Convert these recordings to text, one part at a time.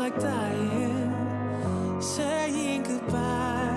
like dying, saying goodbye.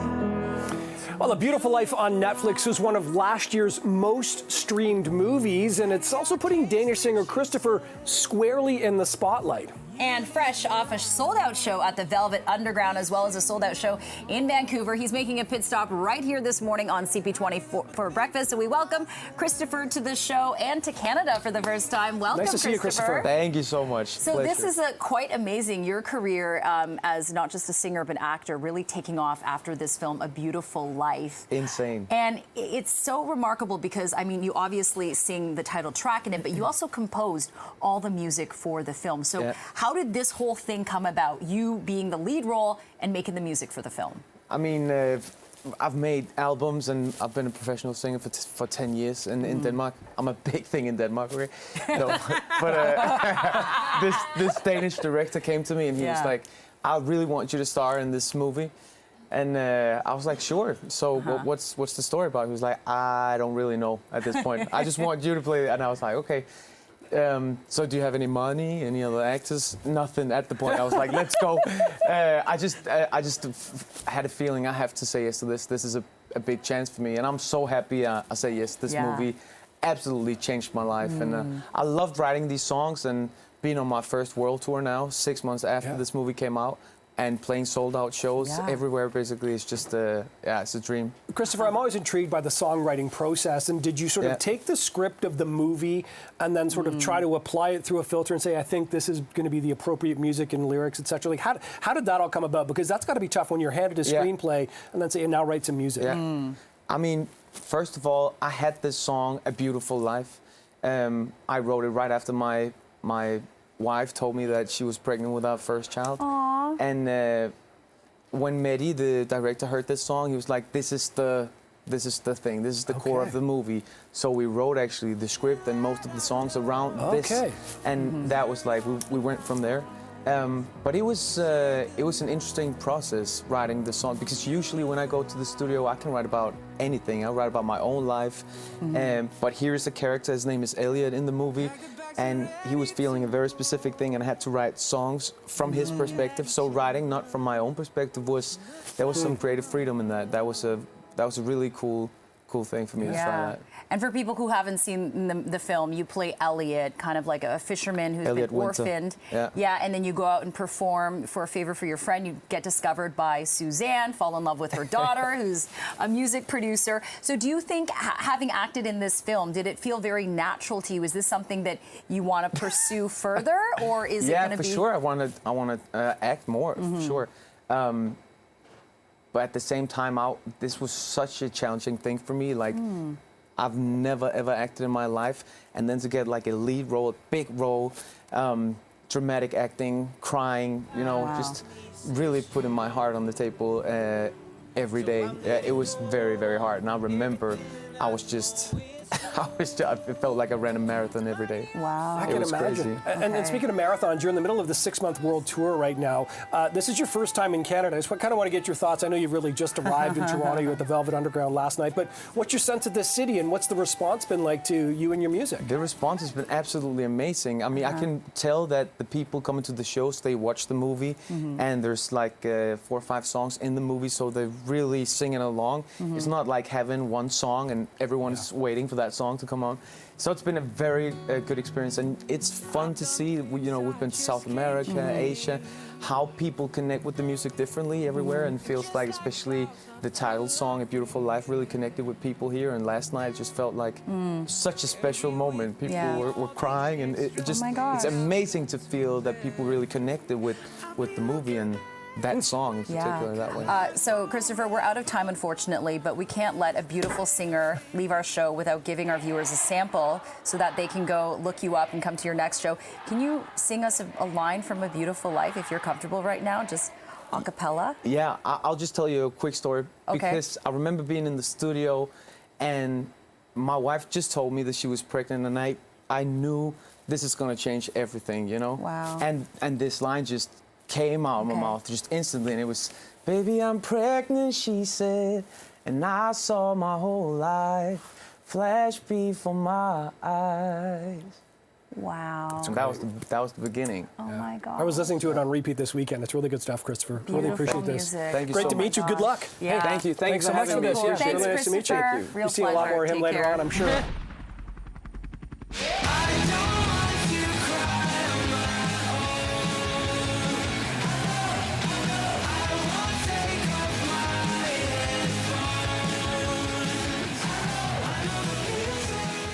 Well, A Beautiful Life on Netflix was one of last year's most streamed movies, and it's also putting Danish singer Christopher squarely in the spotlight. And fresh off a sold-out show at the Velvet Underground, as well as a sold-out show in Vancouver, he's making a pit stop right here this morning on CP24 for Breakfast. So we welcome Christopher to the show and to Canada for the first time. Welcome, Nice to see you, Christopher. Thank you so much. So Pleasure. this is quite amazing, your career as not just a singer but an actor, really taking off after this film, A Beautiful Life. Insane. And it's so remarkable because, I mean, you obviously sing the title track in it, but you also composed all the music for the film. So Yeah. how did this whole thing come about, you being the lead role and making the music for the film? I mean, I've made albums and I've been a professional singer for 10 years in Denmark. I'm a big thing in Denmark, okay? No, but this Danish director came to me and he was like, I really want you to star in this movie. And I was like, sure. So what's the story about? He was like, I don't really know at this point. I just want you to play it. And I was like, okay. So do you have any money, any other actors? Nothing at the point. I was like, let's go. I just had a feeling I have to say yes to this. This is a big chance for me. And I'm so happy I say yes. This movie absolutely changed my life. And I loved writing these songs and being on my first world tour now, 6 months after this movie came out. And playing sold-out shows everywhere, basically, is just it's a dream. Christopher, I'm always intrigued by the songwriting process. And did you sort of take the script of the movie and then sort of try to apply it through a filter and say, I think this is going to be the appropriate music and lyrics, etc.? Like, how did that all come about? Because that's got to be tough when you're handed a screenplay and then say, and now write some music. I mean, first of all, I had this song, A Beautiful Life. I wrote it right after my wife told me that she was pregnant with our first child. And when Mehdi, the director, heard this song, he was like, this is the thing, this is the core of the movie. So we wrote actually the script and most of the songs around this. And that was like, we went from there. But it was an interesting process writing the song, because usually when I go to the studio, I can write about anything. I write about my own life. But here's a character, his name is Elliot in the movie. And he was feeling a very specific thing, and I had to write songs from his perspective. So writing not from my own perspective there was some creative freedom in that. That was a really cool thing for me to try that. And for people who haven't seen the film, you play Elliot, kind of like a fisherman who's been orphaned. And then you go out and perform for a favor for your friend. You get discovered by Suzanne, fall in love with her daughter, who's a music producer. So do you think, having acted in this film, did it feel very natural to you? Is this something that you want to pursue further, or is it going to be... Yeah, for sure. I want to act more, for sure. But at the same time, this was such a challenging thing for me. Like, I've never, ever acted in my life. And then to get like a lead role, a big role, dramatic acting, crying, you know, just really putting my heart on the table every day. It was very, very hard. And I remember I felt like I ran a marathon every day. Wow. I can imagine. And speaking of marathons, you're in the middle of the 6-month world tour right now. This is your first time in Canada. I just kind of want to get your thoughts. I know you've really just arrived in Toronto. You were at the Velvet Underground last night. But what's your sense of this city, and what's the response been like to you and your music? The response has been absolutely amazing. I mean, I can tell that the people coming to the shows, they watch the movie, and there's like 4 or 5 songs in the movie, so they're really singing along. It's not like having one song and everyone's waiting for that song to come on. So it's been a very good experience, and it's fun to see. We've been to South America, Asia, how people connect with the music differently everywhere, and feels like, especially the title song, A Beautiful Life, really connected with people here. And last night just felt like such a special moment. People were crying, and it's amazing to feel that people really connected with the movie and that song in particular that way. So, Christopher, we're out of time, unfortunately, but we can't let a beautiful singer leave our show without giving our viewers a sample so that they can go look you up and come to your next show. Can you sing us a line from A Beautiful Life, if you're comfortable right now, just a cappella? Yeah, I'll just tell you a quick story. Because I remember being in the studio, and my wife just told me that she was pregnant, and I knew this is going to change everything, you know? Wow. And this line just came out of my mouth just instantly, and it was, baby, I'm pregnant, she said, and I saw my whole life flash before my eyes. Wow. So that was the beginning. Oh my God. I was listening to it on repeat this weekend. It's really good stuff, Christopher. Really appreciate this. Music. Thank you Great so to much. meet you. Good luck. Yeah. Thank you. Thanks so much for this. Cool. Yeah, Thanks, really nice to meet you. Christopher. Real You'll see a lot more of him Take later care. on, I'm sure.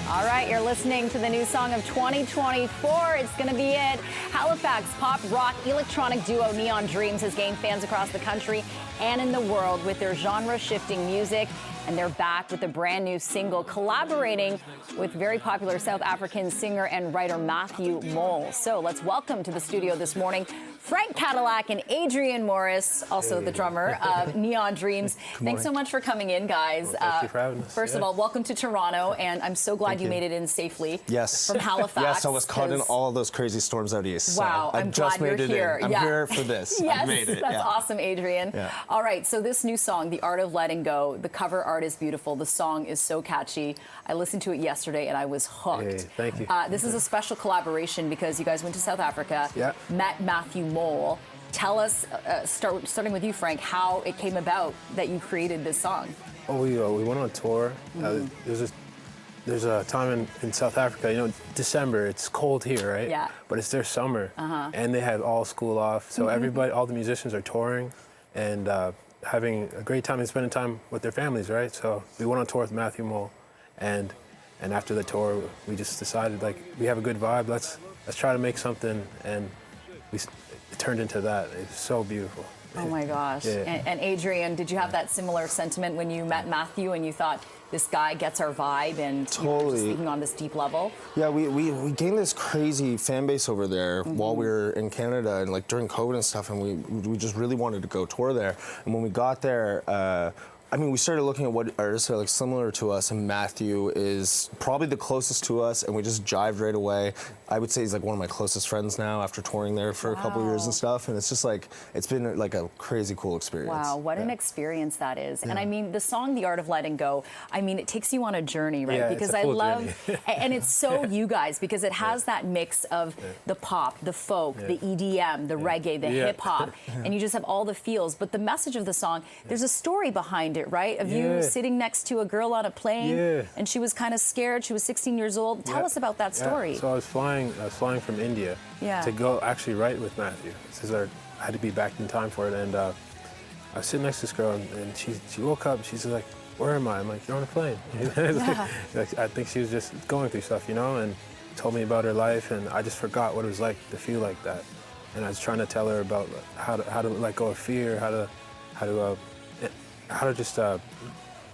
All right, you're listening to the new song of 2024. It's going to be it. Halifax pop rock electronic duo Neon Dreams has gained fans across the country and in the world with their genre-shifting music. And they're back with a brand new single, collaborating with very popular South African singer and writer Matthew Mole. So let's welcome to the studio this morning Frank Cadillac and Adrian Morris, also the drummer of Neon Dreams. Thanks so much for coming in, guys. Well, thank you for having us. First of all, welcome to Toronto, and I'm so glad you made it in safely. Yes. From Halifax. Yes, I was caught in all those crazy storms out east. Wow, so I'm just glad made you're it here. in. I'm here for this. Yes, I made it. that's awesome, Adrian. Yeah. All right, so this new song, The Art of Letting Go, the cover art is beautiful. The song is so catchy. I listened to it yesterday and I was hooked. Hey, thank you. This is a special collaboration because you guys went to South Africa, met Matthew Mole. Tell us, starting with you, Frank, how it came about that you created this song. Oh, we went on tour. There's a time in South Africa, you know, December, it's cold here, right? Yeah. But it's their summer, and they have all school off. So everybody, all the musicians are touring and having a great time and spending time with their families, right? So we went on tour with Matthew Mole, and after the tour, we just decided, like, we have a good vibe, let's try to make something, and it turned into that. It's so beautiful. Oh my gosh. Yeah. And Adrian, did you have that similar sentiment when you met Matthew and you thought, this guy gets our vibe and you were just speaking on this deep level? Yeah, we gained this crazy fan base over there while we were in Canada and like during COVID and stuff, and we just really wanted to go tour there. And when we got there, I mean, we started looking at what artists are like similar to us, and Matthew is probably the closest to us, and we just jived right away. I would say he's like one of my closest friends now after touring there for a couple of years and stuff, and it's just like, it's been like a crazy cool experience. Wow, what an experience that is. And I mean, the song, The Art of Letting Go, I mean, it takes you on a journey, right? Yeah, because it's a I full love, journey. and it's so you guys, because it has that mix of the pop, the folk, the EDM, the reggae, the hip hop, and you just have all the feels. But the message of the song, there's a story behind it, right? Of you sitting next to a girl on a plane, and she was kind of scared. She was 16 years old. Tell us about that story. So I was flying from India to go actually write with Matthew. I had to be back in time for it, and I was sitting next to this girl, and she woke up. She's like, "Where am I?" I'm like, "You're on a plane." Like, I think she was just going through stuff, you know, and told me about her life, and I just forgot what it was like to feel like that. And I was trying to tell her about how to let go of fear, how to just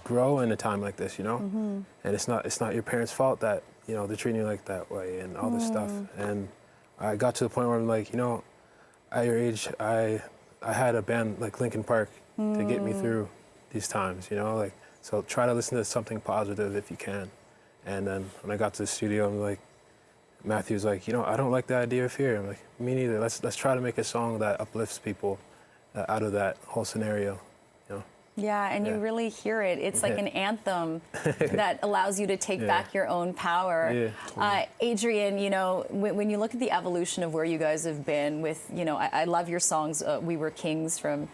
grow in a time like this, you know. And it's not your parents' fault that, you know, they're treating you like that way and all this stuff. And I got to the point where I'm like, you know, at your age, I had a band like Linkin Park to get me through these times, you know, like, so try to listen to something positive if you can. And then when I got to the studio, I'm like, Matthew's like, you know, I don't like the idea of fear. I'm like, me neither. Let's try to make a song that uplifts people out of that whole scenario, you know. Yeah, and you really hear it. It's like an anthem that allows you to take back your own power. Adrian, you know, when you look at the evolution of where you guys have been with, you know, I love your songs, We Were Kings from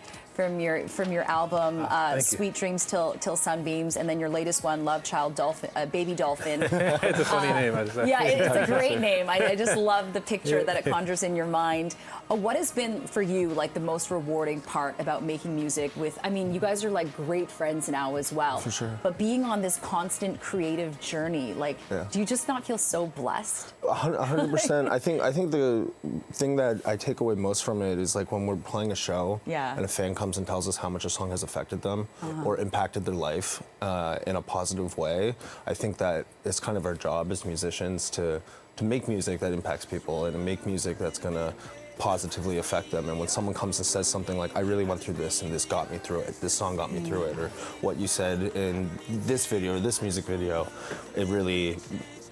your album, Sweet Dreams Till Sunbeams, and then your latest one, Love Child Dolphin, Baby Dolphin. It's a funny name. It's a great name. I just love the picture that it conjures in your mind. What has been for you like the most rewarding part about making music with, I mean, you guys are like great friends now as well. For sure. But being on this constant creative journey, like, do you just not feel so blessed? 100%. I think the thing that I take away most from it is like when we're playing a show and a fan comes and tells us how much a song has affected them or impacted their life in a positive way. I think that it's kind of our job as musicians to make music that impacts people and to make music that's gonna positively affect them. And when someone comes and says something like, I really went through this and this got me through it, this song got me through it, or what you said in this video or this music video, it really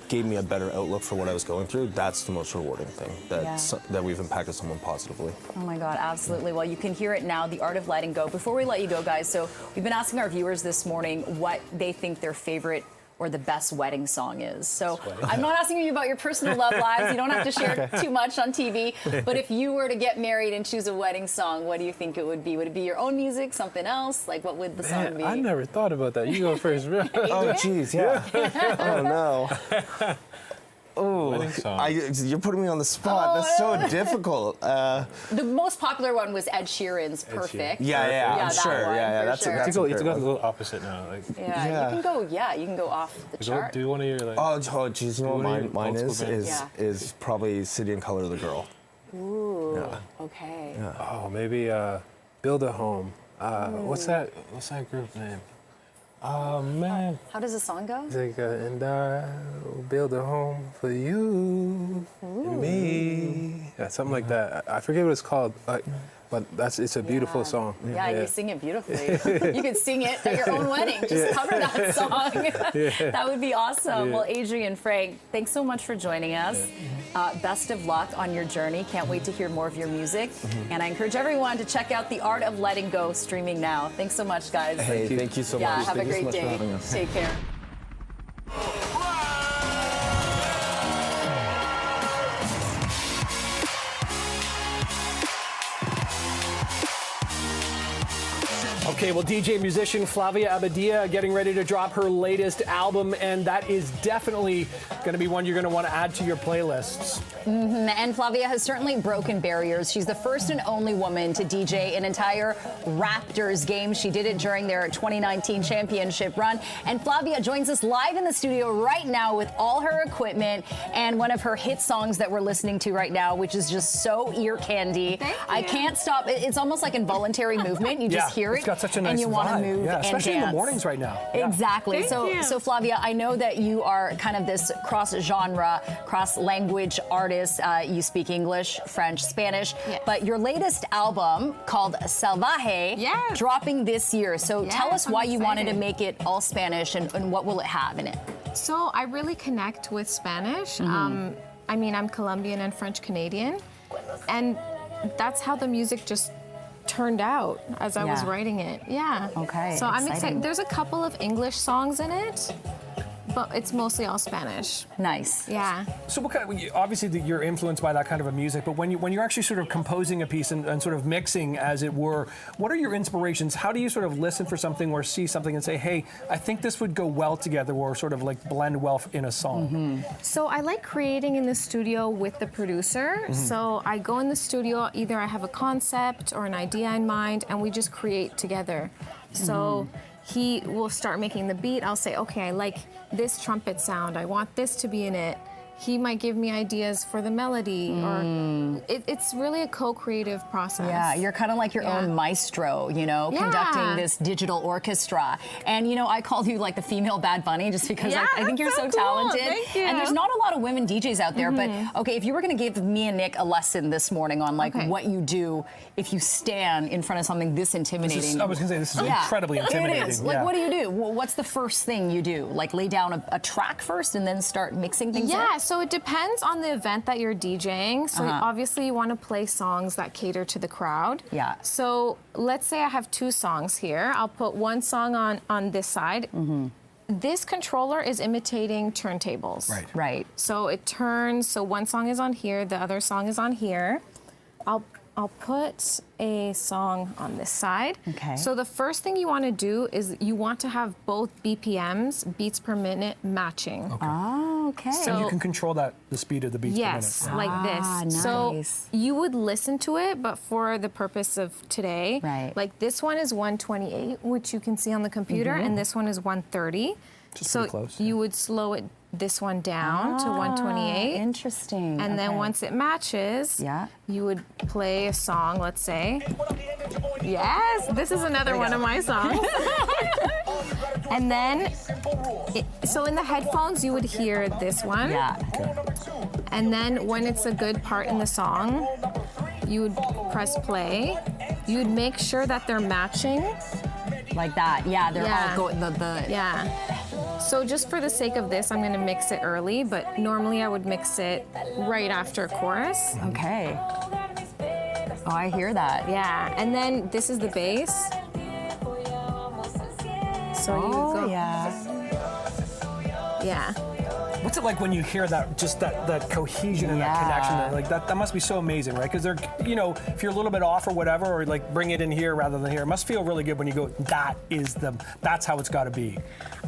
gave me a better outlook for what I was going through. That's the most rewarding thing, that we've impacted someone positively. Oh my God, absolutely. Well, you can hear it now, The Art of Letting Go. Before we let you go, guys, so we've been asking our viewers this morning what they think their favorite or the best wedding song is. So I'm not asking you about your personal love lives. You don't have to share too much on TV. But if you were to get married and choose a wedding song, what do you think it would be? Would it be your own music, something else? Like, what would the song be? I never thought about that. You go first. Oh, jeez, yeah. Oh, no. Oh, you're putting me on the spot. That's so difficult. The most popular one was Ed Sheeran's "Perfect." Yeah, I'm sure. One, yeah, that's sure. that's you have to go a little opposite now. Like, you can go off the chart. do one of your like. Oh, geez, you know what mine is probably "City and Color of the Girl." Ooh. Yeah. Okay. Yeah. Oh, maybe "Build a Home." What's that group name? Oh man. How does the song go? It's like, and I'll build a home for you and me. Yeah, something like that. I forget what it's called, but it's a beautiful song. Yeah, you sing it beautifully. You could sing it at your own wedding. Just cover that song. That would be awesome. Well, Adrian, Frank, thanks so much for joining us. Best of luck on your journey. Can't wait to hear more of your music. And I encourage everyone to check out The Art of Letting Go streaming now. Thanks so much, guys. Hey, thank you so much. Yeah, have thank a great you so much day. for having us. Take care. Okay, well, DJ musician Flavia Abida getting ready to drop her latest album, and that is definitely going to be one you're going to want to add to your playlists. And Flavia has certainly broken barriers. She's the first and only woman to DJ an entire Raptors game. She did it during their 2019 championship run. And Flavia joins us live in the studio right now with all her equipment and one of her hit songs that we're listening to right now, which is just so ear candy. Thank you. I can't stop. It's almost like involuntary movement. You just hear it. It's got such a nice and you want to move and especially dance. in the mornings right now. Exactly. Thank you. So Flavia, I know that you are kind of this cross-genre, cross-language artist. You speak English, French, Spanish. Yes. But your latest album called Salvaje, dropping this year. So tell us why you wanted to make it all Spanish and what will it have in it? So I really connect with Spanish. I mean, I'm Colombian and French Canadian. And that's how the music just turned out as I was writing it. Yeah. Okay. So I'm excited. There's a couple of English songs in it, but it's mostly all Spanish. Nice. Yeah. So what kind of, obviously you're influenced by that kind of a music, but when you're actually sort of composing a piece and sort of mixing, as it were, what are your inspirations? How do you sort of listen for something or see something and say, hey, I think this would go well together, or sort of like blend well in a song? So I like creating in the studio with the producer. So I go in the studio, either I have a concept or an idea in mind, and we just create together. So he will start making the beat. I'll say, okay, I like this trumpet sound. I want this to be in it. He might give me ideas for the melody, or it's really a co-creative process. Yeah, you're kind of like your own maestro, you know, conducting this digital orchestra. And, you know, I called you like the female Bad Bunny just because I think you're so talented. Thank you. And there's not a lot of women DJs out there, but okay, if you were going to give me and Nick a lesson this morning on like what you do if you stand in front of something this intimidating. I was going to say, this is incredibly intimidating. It is. Like, what do you do? What's the first thing you do? Like lay down a track first and then start mixing things up? So it depends on the event that you're DJing. So obviously you want to play songs that cater to the crowd. Yeah. So let's say I have two songs here. I'll put one song on this side. This controller is imitating turntables. Right. So it turns, so one song is on here, the other song is on here. I'll put a song on this side. Okay. So the first thing you want to do is you want to have both BPMs, beats per minute, matching. Oh, okay. So And you can control the speed of the beats yes, per minute. like this. Nice. So you would listen to it, but for the purpose of today, like this one is 128, which you can see on the computer, and this one is 130. Just so pretty close, you would slow it this one down to 128. Interesting. And then once it matches, you would play a song, let's say. Yes, this is another one of my songs. And then, so in the headphones, you would hear this one. And then when it's a good part in the song, you would press play. You would make sure that they're matching. Like that, they're all going, So just for the sake of this, I'm gonna mix it early, but normally I would mix it right after chorus. Okay. Oh, I hear that. Yeah, and then this is the bass. So you would go. Yeah. What's it like when you hear that, just that cohesion and that connection? Like that must be so amazing, right? Because they're, you know, if you're a little bit off or whatever, or like bring it in here rather than here, it must feel really good when you go, that's how it's got to be.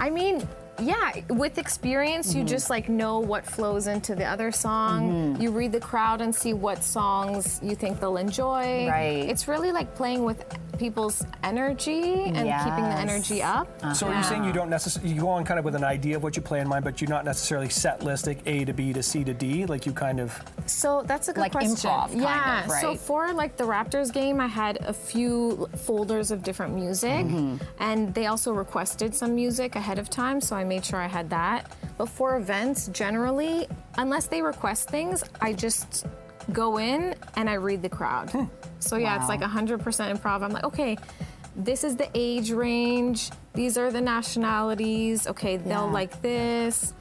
I mean, yeah, with experience, you just like know what flows into the other song. You read the crowd and see what songs you think they'll enjoy. Right. It's really like playing with people's energy and keeping the energy up. So are you saying you don't necessarily, you go on kind of with an idea of what you play in mind, but you're not necessarily set list like A to B to C to D, like you kind of... So that's a good like question. Improv, kind of, right? So for like the Raptors game, I had a few folders of different music, and they also requested some music ahead of time, so I made sure I had that. But for events, generally, unless they request things, I just go in and I read the crowd. So yeah, it's like 100% improv. I'm like, okay, this is the age range. These are the nationalities. Okay, they'll like this.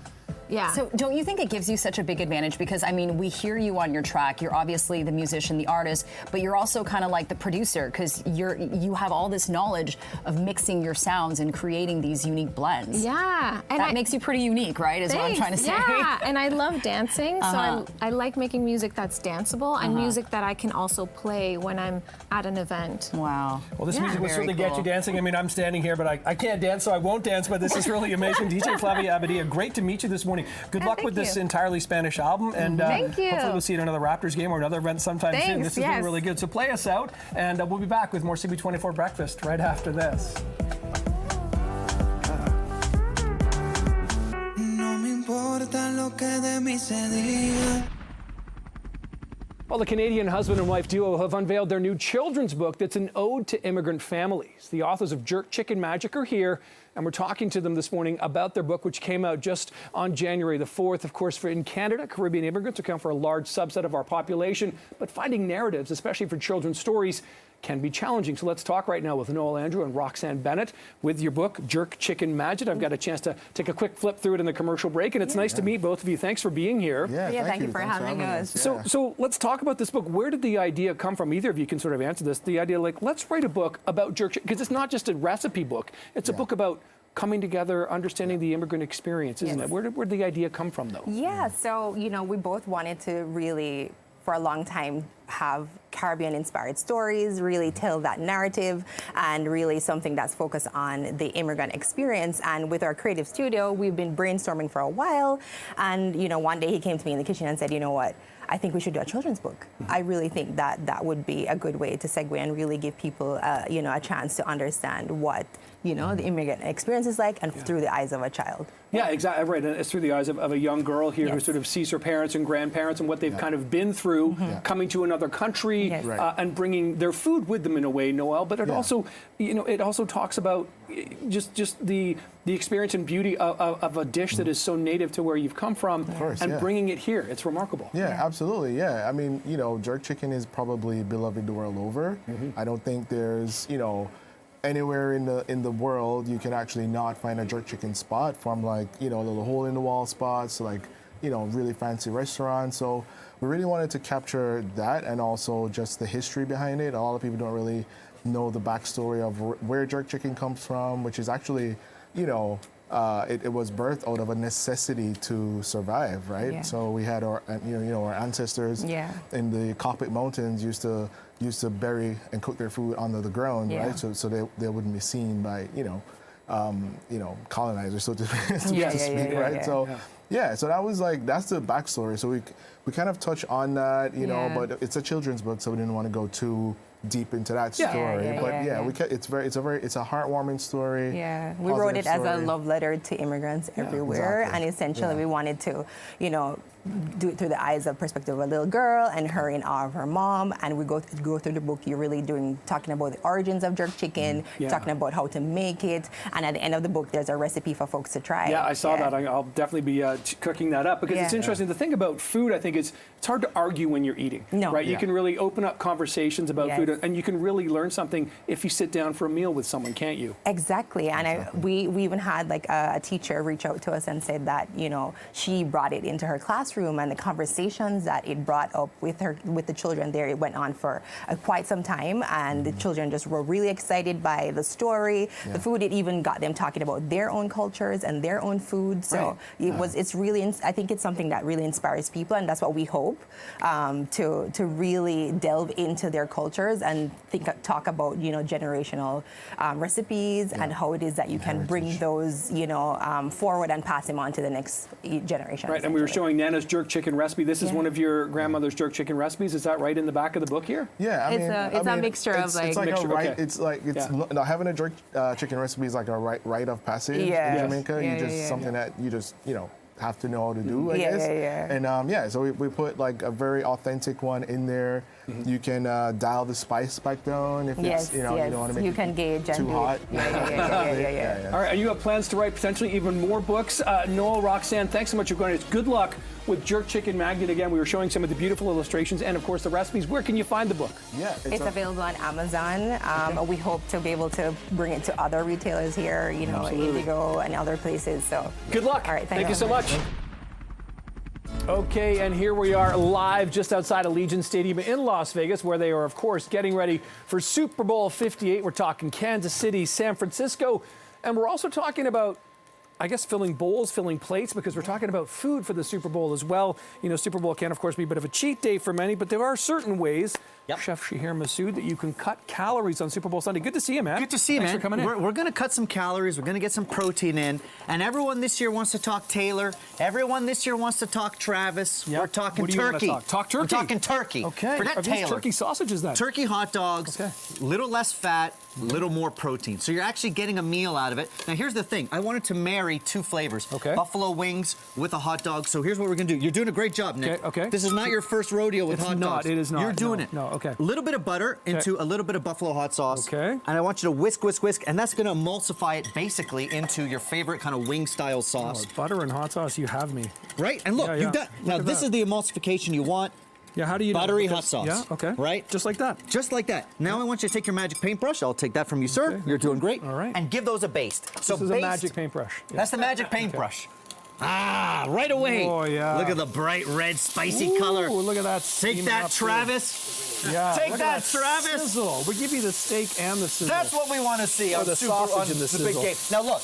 Yeah. So don't you think it gives you such a big advantage? Because, I mean, we hear you on your track. You're obviously the musician, the artist, but you're also kind of like the producer because you have all this knowledge of mixing your sounds and creating these unique blends. Yeah. And that makes you pretty unique, right, is what I'm trying to say. Yeah, and I love dancing, so I like making music that's danceable and music that I can also play when I'm at an event. Wow. Well, this music will certainly get you dancing. I mean, I'm standing here, but I can't dance, so I won't dance, but this is really amazing. DJ Flavia Abida, great to meet you this morning. Good luck with this entirely Spanish album, and hopefully we'll see you at another Raptors game or another event sometime soon. This has been really good. So play us out, and we'll be back with more CP24 Breakfast right after this. Well, the Canadian husband and wife duo have unveiled their new children's book that's an ode to immigrant families. The authors of Jerk Chicken Magic are here, and we're talking to them this morning about their book, which came out just on January the 4th. Of course, in Canada, Caribbean immigrants account for a large subset of our population, but finding narratives, especially for children's stories, can be challenging. So let's talk right now with Noel Andrew and Roxanne Bennett with your book, Jerk Chicken Magic. I've got a chance to take a quick flip through it in the commercial break, and it's nice to meet both of you. Thanks for being here. Thank you for having us. So let's talk about this book. Where did the idea come from? Either of you can sort of answer this. The idea, like, let's write a book about jerk chicken, because it's not just a recipe book. It's a book about coming together, understanding the immigrant experience, isn't it? Where did the idea come from, though? Yeah, so, you know, we both wanted to really, for a long time, have Caribbean-inspired stories, really tell that narrative, and really something that's focused on the immigrant experience. And with our creative studio, we've been brainstorming for a while. And, you know, one day he came to me in the kitchen and said, you know what? I think we should do a children's book. I really think that that would be a good way to segue and really give people, you know, a chance to understand what, you know, the immigrant experience is like, and through the eyes of a child. Yeah, exactly. Right. And it's through the eyes of a young girl here who sort of sees her parents and grandparents and what they've kind of been through coming to another country and bringing their food with them in a way, Noel. But it also, you know, it also talks about just the experience and beauty of a dish that is so native to where you've come from and bringing it here. It's remarkable. Yeah, absolutely. Yeah. I mean, you know, jerk chicken is probably beloved the world over. I don't think there's, you know, anywhere in the world you can actually not find a jerk chicken spot, from like, you know, little hole in the wall spots to like, you know, really fancy restaurants. So we really wanted to capture that, and also just the history behind it. A lot of people don't really know the backstory of where jerk chicken comes from, which is actually, you know, it was birthed out of a necessity to survive, right? Yeah. So we had our, you know, our ancestors in the Coptic Mountains used to bury and cook their food under the ground, right? So they wouldn't be seen by, you know, colonizers, so to speak, right? So that was like, that's the backstory. So we kind of touch on that, you know, but it's a children's book, so we didn't want to go too deep into that story. It's a heartwarming story. Yeah, we wrote it as a love letter to immigrants everywhere, and essentially we wanted to, you know, do it through the eyes of perspective of a little girl and her in awe of her mom. And we go through the book, you're really talking about the origins of jerk chicken, talking about how to make it, and at the end of the book there's a recipe for folks to try. Yeah, I saw that. I'll definitely be cooking that up, because it's interesting. The thing about food, I think, is it's hard to argue when you're eating. Right? You can really open up conversations about food, and you can really learn something if you sit down for a meal with someone, can't you? Exactly. And we even had like a teacher reach out to us and said that, you know, she brought it into her classroom classroom and the conversations that it brought up with the children there, it went on for quite some time, and the children just were really excited by the story, the food. It even got them talking about their own cultures and their own food. So it's really, I think it's something that really inspires people, and that's what we hope, to really delve into their cultures and talk about, you know, generational recipes and how it is that you can bring those, you know, forward and pass them on to the next generation. Right, and we were showing Nana's jerk chicken recipe. This is one of your grandmother's jerk chicken recipes. Is that right in the back of the book here? Yeah, it's a mixture of like. It's like mixture, a rite. It's like having a jerk chicken recipe is like a rite of passage in Jamaica. Something that you just have to know how to do, I guess. And so we put like a very authentic one in there. You can dial the spice back down if it's, you don't want to make it too hot. All right, and you have plans to write potentially even more books. Noel, Roxanne, thanks so much for joining us. Good luck with Jerk Chicken Magnet. Again, we were showing some of the beautiful illustrations and, of course, the recipes. Where can you find the book? Yeah, it's available on Amazon. We hope to be able to bring it to other retailers here, Indigo and other places. So good luck. All right, thank you so much. Okay, and here we are live just outside Allegiant Stadium in Las Vegas, where they are, of course, getting ready for Super Bowl 58. We're talking Kansas City, San Francisco, and we're also talking about, I guess, filling bowls, filling plates, because we're talking about food for the Super Bowl as well. You know, Super Bowl can, of course, be a bit of a cheat day for many, but there are certain ways, Chef Shahir Massoud, that you can cut calories on Super Bowl Sunday. Good to see you, man. Good to see you, man. Thanks for coming in. We're going to cut some calories. We're going to get some protein in. And everyone this year wants to talk Taylor. Everyone this year wants to talk Travis. We're talking turkey. Talk turkey. We're talking turkey. Okay. Forget Are these Taylor. turkey sausages then? Turkey hot dogs. Okay. Little less fat, little more protein. So you're actually getting a meal out of it. Now here's the thing. I wanted to marry two flavors. Okay. Buffalo wings with a hot dog. So here's what we're going to do. You're doing a great job, Nick. Okay. This is not your first rodeo with hot dogs. It is not. You're doing it. No, okay. A little bit of butter into a little bit of buffalo hot sauce. Okay. And I want you to whisk, whisk, whisk, and that's going to emulsify it basically into your favorite kind of wing-style sauce. Oh, butter and hot sauce, you have me. Right? And look, you've done. Now, this is the emulsification you want. Yeah, how do you Buttery hot sauce. Yeah, okay. Right? Just like that. Just like that. Now I want you to take your magic paintbrush. I'll take that from you, sir. You're doing great. All right. And give those a baste. So this is a magic paintbrush. Yeah. That's the magic paintbrush. Ah, right away. Oh, yeah. Look at the bright red, spicy color. Look at that. Take that, Travis. Yeah. Take that, Travis. Sizzle. We give you the steak and the sizzle. That's what we want to see on the sausage and the sizzle. big game. Now look,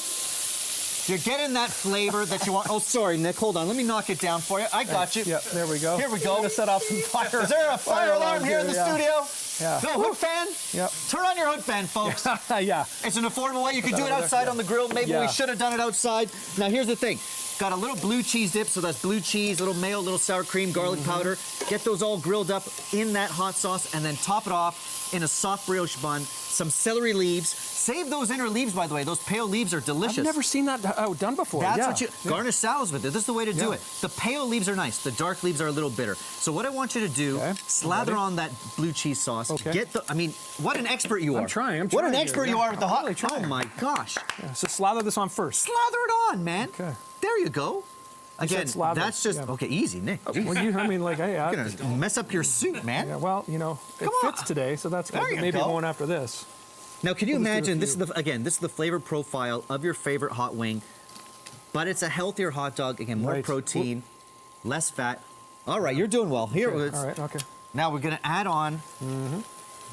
you're getting that flavor that you want. Oh, sorry, Nick. Hold on. Let me knock it down for you. I got you. Yeah, there we go. Here we go. I'm gonna set off some fire. Is there a fire alarm here in the studio? Yeah. No, hood fan? Yep. Turn on your hood fan, folks. Yeah. It's an affordable way. You can do it outside on the grill. Maybe we should have done it outside. Now, here's the thing. Got a little blue cheese dip, so that's blue cheese, little mayo, little sour cream, garlic powder. Get those all grilled up in that hot sauce, and then top it off in a soft brioche bun. Some celery leaves. Save those inner leaves, by the way. Those pale leaves are delicious. I've never seen that done before. That's what you garnish salads with it. This is the way to do it. The pale leaves are nice. The dark leaves are a little bitter. So what I want you to do, slather on that blue cheese sauce. Get the. I mean, what an expert you are. I'm trying. What an expert you are with the hot. Really oh my gosh. Yeah, so slather this on first. Slather it on, man. Okay. There you go. Again, that's just okay. Easy, Nick. Well, I mean, like, hey, you're gonna mess up your suit, man. Yeah, well, it fits today, so that's good. Maybe going after this. Now, can you imagine? This is the flavor profile of your favorite hot wing, but it's a healthier hot dog. Again, more protein, less fat. All right, you're doing well. Here it is. All right, okay. Now we're gonna add on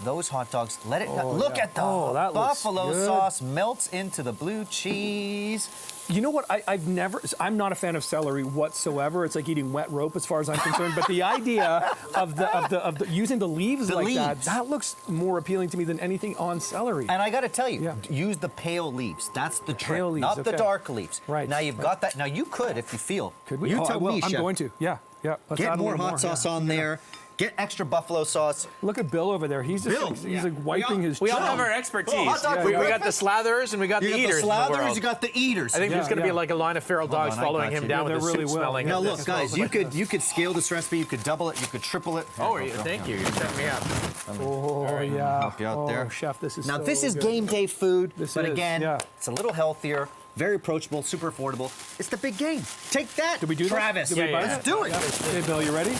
those hot dogs. Let it look at the buffalo sauce melts into the blue cheese. You know what? I'm not a fan of celery whatsoever. It's like eating wet rope as far as I'm concerned. But the idea of using the leaves that looks more appealing to me than anything on celery. And I got to tell you, use the pale leaves. That's the trick, not the dark leaves. Right. Now you've got that. Now you could, if you feel. Could we? You tell me, I'm Chef. going to. Yeah. Let's get add more hot sauce on there. Get extra buffalo sauce. Look at Bill over there. He's just he's like wiping his. We all have our expertise. Oh, we got the slathers and we got the eaters. You got the eaters. I think there's going to be like a line of feral dogs following him down with the soup smelling. Now look, guys, you could scale this recipe. You could double it. You could triple it. Oh, thank you. You're setting me up. Oh yeah. Help you out there, Chef. This is now. This is game day food, but again, it's a little healthier. Very approachable, super affordable. It's the big game. Take that, Did we do Travis. That? Let's do it. Okay, Bill, you ready?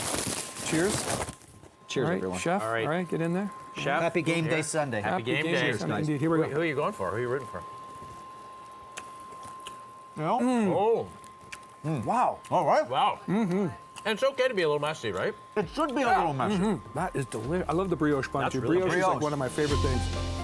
Cheers. Cheers, all right, everyone. Chef. All right, get in there. Chef. Happy game day Sunday. Happy game day. Indeed. Here we go. Who are you going for? Who are you rooting for? No. Oh. Wow. All right. Wow. And it's okay to be a little messy, right? It should be a little messy. That is delicious. I love the brioche bun too. Brioche is like one of my favorite things.